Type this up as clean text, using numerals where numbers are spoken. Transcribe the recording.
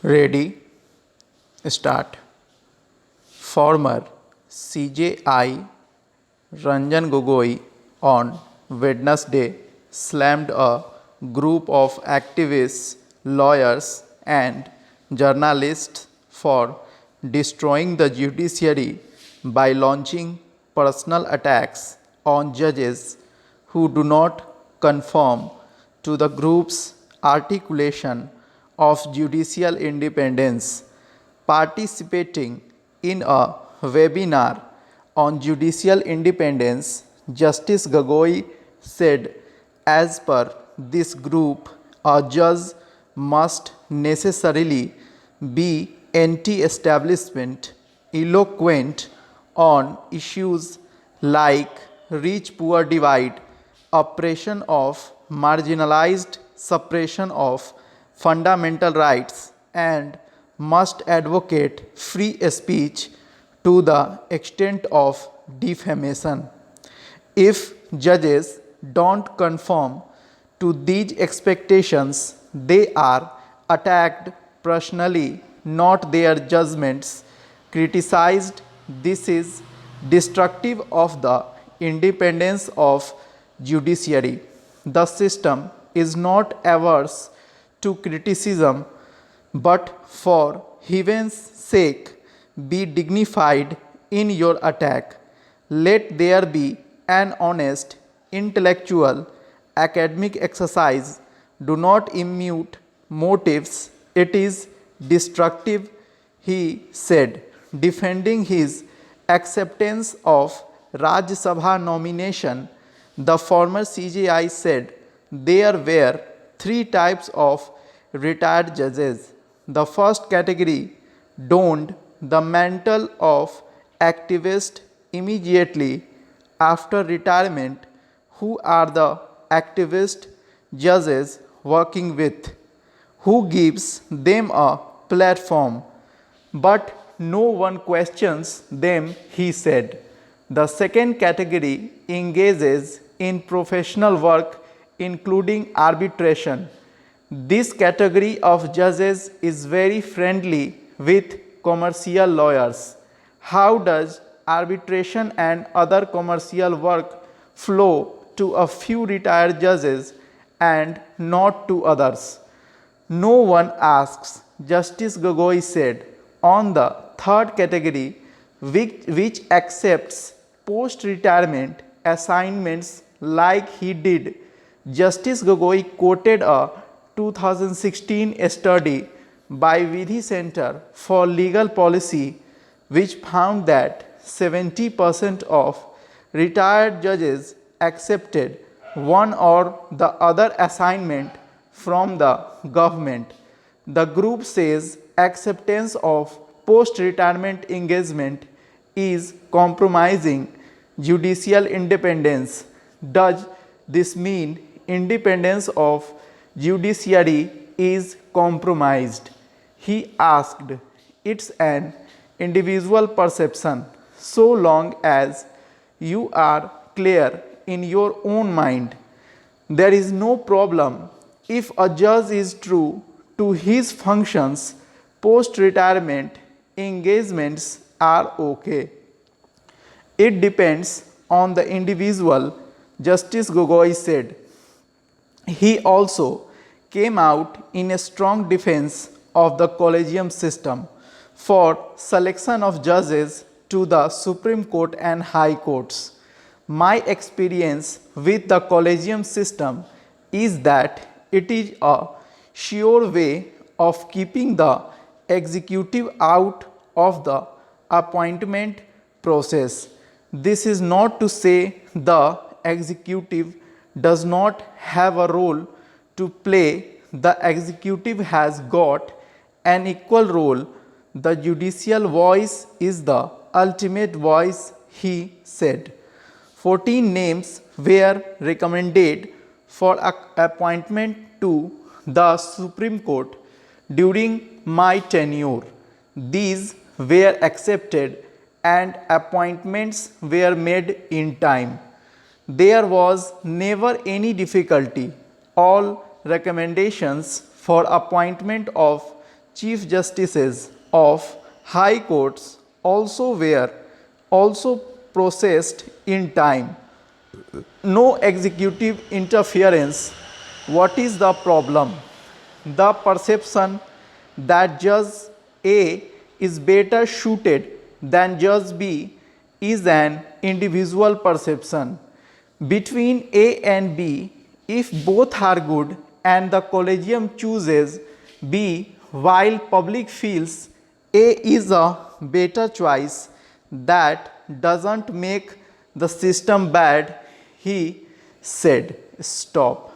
Ready? Start. Former CJI Ranjan Gogoi on Wednesday slammed a group of activists, lawyers, and journalists for destroying the judiciary by launching personal attacks on judges who do not conform to the group's articulation of judicial independence. Participating in a webinar on judicial independence, Justice Gogoi said, as per this group, a judge must necessarily be anti establishment, eloquent on issues like rich poor divide, oppression of marginalized, suppression of fundamental rights, and must advocate free speech to the extent of defamation. If judges don't conform to these expectations, they are attacked personally, not their judgments. Criticized, this is destructive of the independence of judiciary. The system is not averse to criticism, but for heaven's sake, be dignified in your attack. Let there be an honest, intellectual, academic exercise. Do not impute motives. It is destructive, he said, defending his acceptance of Rajya Sabha nomination. The former CJI said there were three types of retired judges. The first category donned the mantle of activist immediately after retirement, who are the activist judges working with, who gives them a platform, but no one questions them, he said. The second category engages in professional work, including arbitration. This category of judges is very friendly with commercial lawyers. How does arbitration and other commercial work flow to a few retired judges and not to others? No one asks, Justice Gogoi said. On the third category, which accepts post-retirement assignments like he did, Justice Gogoi quoted a 2016 study by Vidhi Center for Legal Policy, which found that 70% of retired judges accepted one or the other assignment from the government. The group says acceptance of post-retirement engagement is compromising judicial independence. Does this mean independence of judiciary is compromised? He asked. It's an individual perception. So long as you are clear in your own mind, there is no problem. If a judge is true to his functions, post-retirement engagements are okay. It depends on the individual, Justice Gogoi said. He also came out in a strong defense of the collegium system for selection of judges to the Supreme Court and High Courts. My experience with the collegium system is that it is a sure way of keeping the executive out of the appointment process. This is not to say the executive does not have a role to play. The executive has got an equal role. The judicial voice is the ultimate voice, he said. 14 names were recommended for appointment to the Supreme Court during my tenure. These were accepted and appointments were made in time. There was never any difficulty. All recommendations for appointment of chief justices of high courts also were also processed in time. No executive interference. What is the problem? The perception that Judge A is better suited than Judge B is an individual perception. Between A and B, if both are good and the collegium chooses B while public feels A is a better choice, that doesn't make the system bad, he said. Stop.